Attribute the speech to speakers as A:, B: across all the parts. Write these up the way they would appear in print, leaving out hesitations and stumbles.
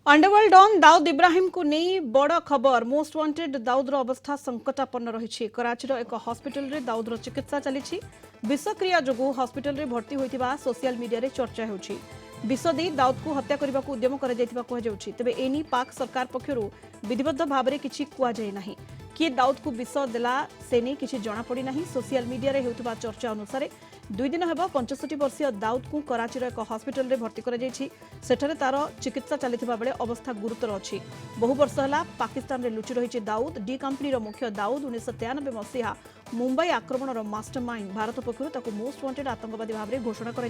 A: Underworld don Dawood Ibrahim को नहीं बड़ खबर। मोस्ट वांटेड दाऊदर अवस्था संकटापन्न रही। कराची एक हॉस्पिटल रे दाऊदर चिकित्सा चली। विषक्रिया जो हॉस्पिटल रे भर्ती होता सोशल मीडिया रे चर्चा होछि। विष दे दाऊद को हत्या करने को उद्यम तेबे एनी पाक सरकार पक्षर विधिबद्ध भाव में किसी कहुना किए दाऊद को विष देला से नहीं किसी जनापड़ी ना। सोशल मीडिया रे होता चर्चा अनुसार 2 दिन हेब 65 वर्षीय दाऊद को कराची एक हॉस्पिटल रे भर्ती कर तार चिकित्सा चली बेले अवस्था गुरुतर अच्छी। बहु वर्ष है पाकिस्तान रे लुचि रही दाऊद। डी कंपनी मुख्य दाऊद 1993 मसीहा मुंबई आक्रमणर मास्टरमाइंड भारत पक्षर मोस्ट वांटेड आतंकवादी भाव में घोषणा कर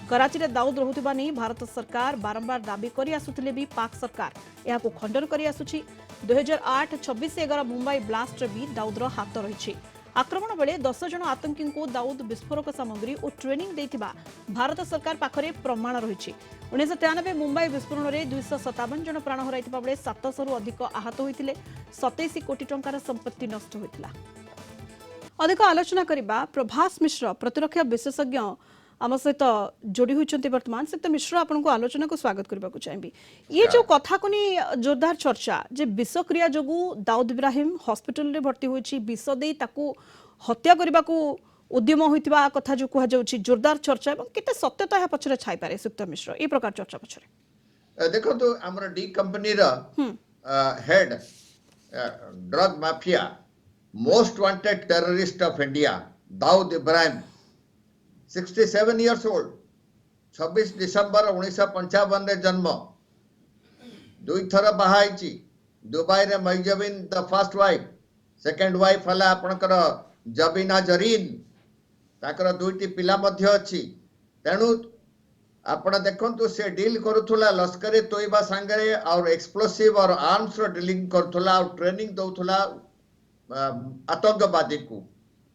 A: कराची रे दाऊद रहुथिबा नहीं भारत सरकार बारंबार दाबी करि आसुथिले भी पाक सरकार यह खंडन करि आसुछि। 2008 26/11 मुंबई ब्लास्ट भी दाऊदर हाथ रही। आक्रमण बेले 10 जन आतंकी को दाऊद विस्फोरक सामग्री और ट्रेनिंग देथिबा भारत सरकार पाखरे प्रमाण रही। 1993 मुंबई विस्फोरण में 257 जन प्राण हराई बेले 700 रु अधिक आहत होते। 27 कोटी टंकार संपत्ति नष्ट होता। अधिक आलोचना करबा प्रभास मिश्र प्रतिरक्षा विशेषज्ञ आम सहित जोड़ी होती वर्तमान सहित मिश्र आपन को आलोचना को स्वागत करने को चाहिए। ये जो कथा को जोरदार चर्चा जे विषक्रिया जो दाऊद इब्राहिम हॉस्पिटल रे भर्ती होती विष दे हत्या करने को उद्यम होता कथा जो कह जोरदार चर्चा और केते सत्यता या पछरे छाई पारे सुक्त मिश्र ये प्रकार चर्चा पछरे
B: देखो तो हमर डी कंपनी रा head drug mafia most wanted terrorist of India Dawood Ibrahim 67 years old 26 December 1955 रे जन्म 2 थर बाहाई दुबई रे Mehjabeen the first wife second wife हला आपनकर जबीना जरीन ताकर दुईटी पिला मध्य अछि। तेणु आपण देखंतु से डील करूथुला लश्कर ए तोयबा संगे और एक्सप्लोसिव और आर्म्स रो डीलिंग करूथुला और ट्रेनिंग दउथुला आतंकवादी को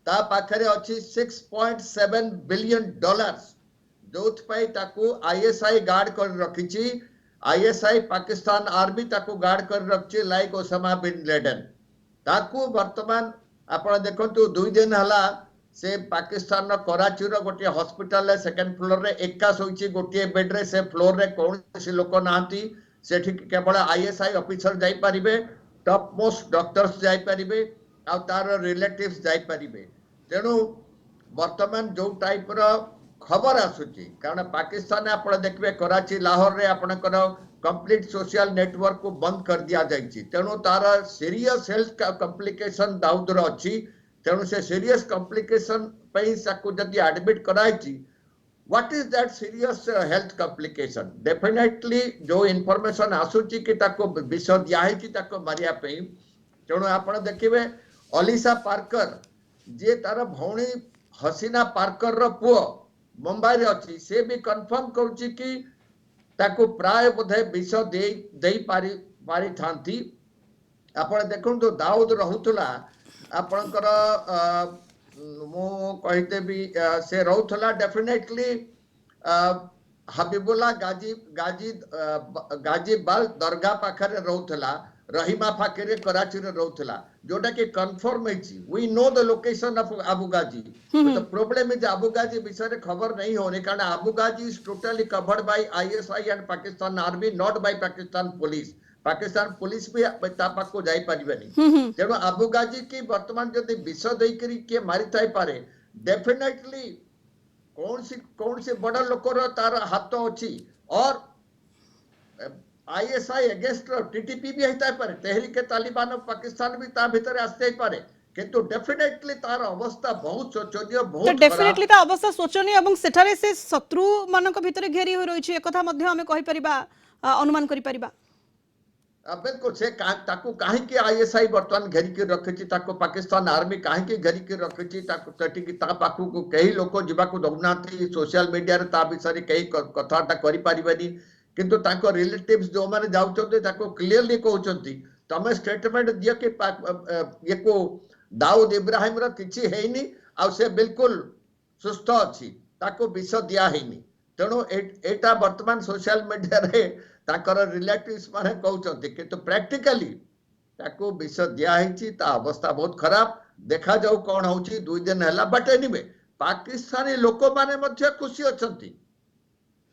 B: ता पाखरे अछि 6.7 बिलियन डॉलर्स जोथ पई ताकू आईएसआई गार्ड कर रखिछि। आईएसआई पाकिस्तान आर्मी ताकू गार्ड कर रखछि लाइक ओसामा बिन लेडेन। ताकू वर्तमान आपण देखंतु 2 दिन हला से पाकिस्तान रो कराची रो गोटे हॉस्पिटल रे सेकंड फ्लोर रे एका सोइछि गोटे बेड रे से फ्लोर रे कोनसी लोक नाहंती सेठी केवल आईएसआई ऑफिसर जाई परिबे टॉप मोस्ट डॉक्टर्स जाई परिबे आ तार रिलेटिव्स जाई परिबे। तेणु वर्तमान जो टाइप रो खबर आसुची कारण पाकिस्तान आप देखिए कराची लाहौर रे आपनकर कंप्लीट सोशल नेटवर्क को बंद कर दिया जाइछि। तेणु तार सीरियस हेल्थ कॉम्प्लिकेशन दाऊद रो अछि। तेणु से सीरियस कॉम्प्लिकेशन पई साकु जदी एडमिट कराइछि what is that serious health complication definitely जो इंफॉर्मेशन आसुची कि ताको विष दिया है कि ताको मारिया पई। तेणु आपण देखिबे अलीसा पार्कर जे तार भौणी हसीना पार्कर रो पुओ मुंबई रे अछि से भी कंफर्म करूची कि ताको प्राय बोधे विष दे पारी थांती। आपण देखन तो दाऊद रहुतला आपनकर मो कहते भी से रहुतला डेफिनेटली हबीबुल्ला गाजीबाल दरगाह पाखरे रहुतला रहीमा फाकेरे कराची रे रहुतला जोटा कि कंफर्म है। We know the location of Abu Ghazi. The problem is Abu Ghazi विषय रे खबर नहीं होने कारण Abu Ghazi is totally covered by ISI and Pakistan army not by Pakistan police. Pakistan police भी तापाक को जाई परिबेनी। तेणु अबू गाजी की वर्तमान जदि विष देई करी के मारी थाई पारे डेफिनेटली कौन सी बड़ लोकर तार हाथ अछि और आईएसआई अगेंस्ट टीटीपी भी होता पारे तहरीक तालिबान ऑफ पाकिस्तान भी ता भीतर आस्ते पारे किंतु डेफिनेटली तार अवस्था बहुत शोचनीय बहुत
A: तो डेफिनेटली ता अवस्था शोचनीय एवं सेठारे से शत्रु मानक भीतर घेरी होई रहिछि एकथा मध्ये हमें कहि परिबा अनुमान करि परिबा।
B: बिल्कुल से ताकू काहे के आईएसआई वर्तमान घेरी के रखिछि ताकू पाकिस्तान आर्मी काहे के घेरी के रखिछि ताकू तटी की ता पाखु को कई लोक जिबाकू दउनाथि सोशल मीडिया रे ता विषय कई कथाटा करि परिबेनी किंतु ताको रिलेटिव्स जो माने जाउचोते ताको क्लियरली कहउचंती तमे स्टेटमेंट दियो कि ये को दाऊद इब्राहिम रो किछि हेइनी आ से बिल्कुल सुस्थ अछि ताको विष दिया हेइनी। तेणु एटा वर्तमान सोशल मीडिया रे ताकर रिलेटिव्स माने कहउचंती किंतु प्रैक्टिकली ताको विष दिया हेछि ता अवस्था बहुत खराब देखा जाऊ कोन होउची 2 दिन हला बट एनीवे पाकिस्तानी लोक माने मध्य खुशी अछंती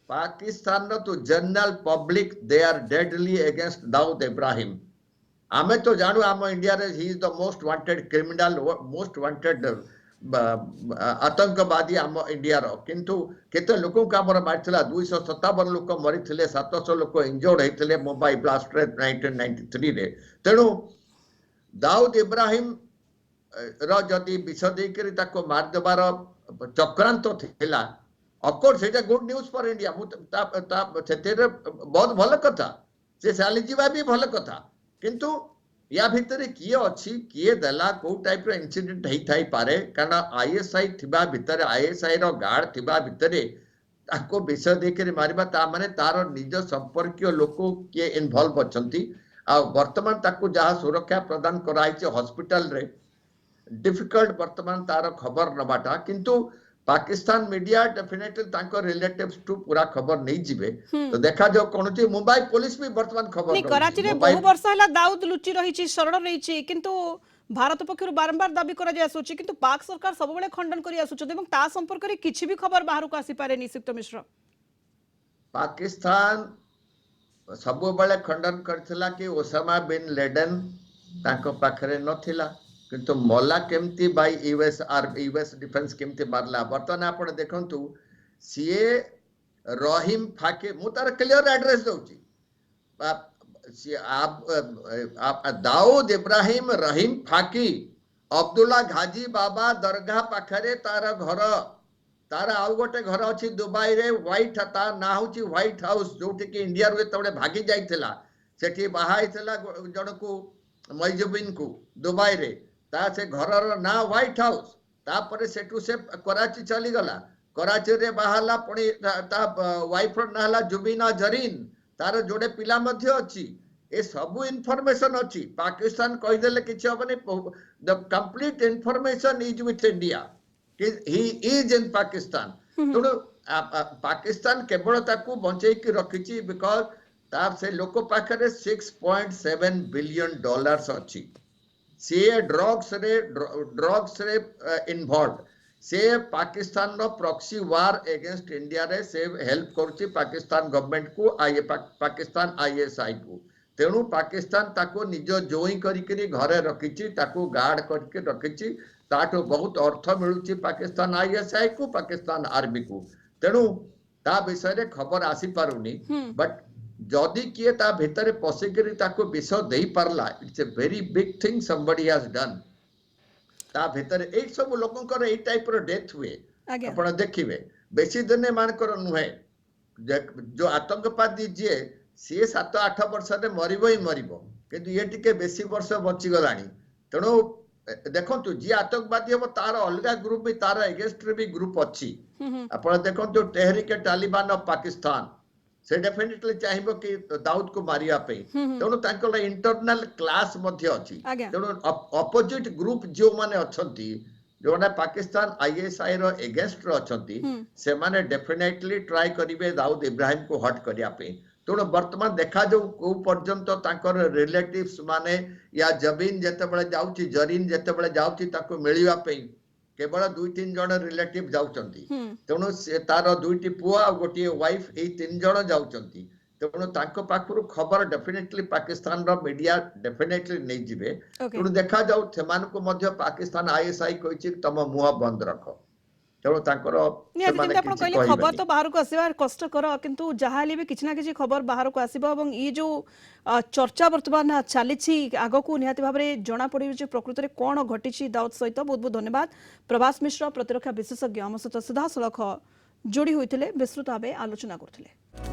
B: पाकिस्तान तो general public they are deadly against Dawood Ibrahim आमे तो जानू आम इंडिया रे he is the most wanted criminal most wanted आतंकवादी आम इंडिया रो किंतु केते लोक का हमर मारथिला 257 लोक मरिथिले 700 लोक इंजर्ड हेतिले मुंबई ब्लास्ट रे 1993 रे तेणु दाऊद इब्राहिम रो जदी विष देकरी ताको मार देबार चक्रांत थिला ऑफ कोर्स सेटा गुड न्यूज फॉर इंडिया सेतेरे बहुत भल कथा से साली जीवा भी भल कथा किंतु या भितरे किए अच्छी किए देला को टाइप रो इंसिडेंट हेई थाई पारे कारण आईएसआई थिबा भितरे आईएसआई रो गार्ड थिबा भितरे ताको विष देकरी मारिबा ता माने तार निज संपर्कीय लोक किए इन्वॉल्व अछंती आ वर्तमान ताको जहा सुरक्षा प्रदान कराई छै हॉस्पिटल रे डिफिकल्ट वर्तमान तार खबर नबाटा किंतु पाकिस्तान मीडिया डेफिनेटली तांको रिलेटिव्स टू पूरा खबर नहीं जिवे तो देखा जो कोनची मुंबई पुलिस भी वर्तमान खबर
A: नहीं कराची रे बहु वर्ष हला दाऊद लुचि रही छी शरण रही छी किंतु भारत पक्षरु बारंबार दाबी करा जाय आसुची किंतु पाक सरकार सब बेले खंडन करी आसुछ एवं ता संपर्क रे किछि भी खबर बाहर को आसी पारे नियुक्त मिश्र
B: पाकिस्तान सब बेले खंडन करथिला कि ओसामा बिन लेडेन तांको पाखरे नथिला किंतु मला केमती बाय यूएस डिफेंस केमती मारला बर्तन आपण देखंतु सीए रहीम फाके मु तार क्लियर एड्रेस दउची आप दाऊद इब्राहिम रहीम फाकी अब्दुल्ला घाजी बाबा दरगाह पाखरे तार घर तार आउ गोटे घर अछि दुबई रे व्हाइट ता ना होची व्हाइट हाउस जोठी कि इंडिया रे तबे भागी जाइथिला सेठी बाहाइथिला जणको मइजुबिन को दुबई रे ता से घरर ना व्हाइट हाउस तापर सेठू से कराची चली गला कराची रे बाहला पुणी ता वाइफ रो नाला जुबिना जरीन तार जोड़े पिला मध्य अछि ए सब इन्फॉर्मेशन अछि पाकिस्तान कहि देले किछ हबनी the complete information is with India he is in Pakistan तो पाकिस्तान केवल ताकू बंचै कि रखिछि बिकॉज़ तार से लोक पाखरे 6.7 बिलियन डॉलर्स अछि से ड्रग्स रे इन्वॉल्व से पाकिस्तान रो प्रॉक्सी वार अगेंस्ट इंडिया रे से हेल्प करछि पाकिस्तान गवर्नमेंट को पाकिस्तान आईएसआई को तेणु पाकिस्तान ताको निज जोई करी घरे रखिछि ताको गार्ड करके रखिछि ताठो बहुत अर्थ मिलुछि पाकिस्तान आईएसआई को पाकिस्तान आर्मी को तेणु ता विषय रे खबर आसी पारुनी बट जदि किए ता भितरे पसिकरी ताको विष देई पारला it's a very big thing somebody has done ता भितरे ए सब लोकंकर ए टाइप रो डेथ हुए आपण देखिबे बेसी दिन मानकर नुहे जो आतंकवादी जे से 7-8 वर्ष रे मरिबो ही मरिबो किंतु ये टिके बेसी वर्ष बची गलानी तेणु देखंतु जी आतंकवादी हो तार अलगा ग्रुप भी तार अगेंस्ट रे भी ग्रुप अछि आपण देखंतु तहरीक तालिबान ऑफ पाकिस्तान से डेफिनेटली चाहिबो कि दाऊद को मारिया पे तेणु तांकर इंटरनल क्लास मध्य अछि तेणु अपोजिट ग्रुप जो माने अछंती जो ना पाकिस्तान आईएसआई रो अगेंस्ट रो अछंती से माने डेफिनेटली ट्राई करिवे दाऊद इब्राहिम को हट करिया पे तेणु वर्तमान देखा जो को पर्यंत तांकर रिलेटिव्स माने या जबीन जेते बेले जाउची जरीन जेते बेले जाउची ताको मिलिवा पे केवल 2-3 जन रिलेटिव जाउचंती तेणु से तार 2टी पुआ आ गोटी वाइफ ए 3 जन जाउचंती तेणु तांको पाखरु खबर डेफिनेटली पाकिस्तान रो मीडिया डेफिनेटली नै जिवे तेणु देखा जाउ थेमान को मध्य पाकिस्तान आईएसआई कहिछि तम मुह बंद रखो तेणु तांकर
A: नियति आपण कहले खबर तो बाहर को आसीबा कष्ट करो किंतु जहाली भी किछ ना किछ खबर बाहर को आसीबो एवं ई जो चर्चा वर्तमान चली आग को निहती भाव में जना पड़े प्रकृत में कौन घटी दाऊद सहित बहुत बहुत धन्यवाद प्रभास मिश्र प्रतिरक्षा विशेषज्ञ आम सहित सीधासलख जोड़ी होते विस्तृत भाव आलोचना करते।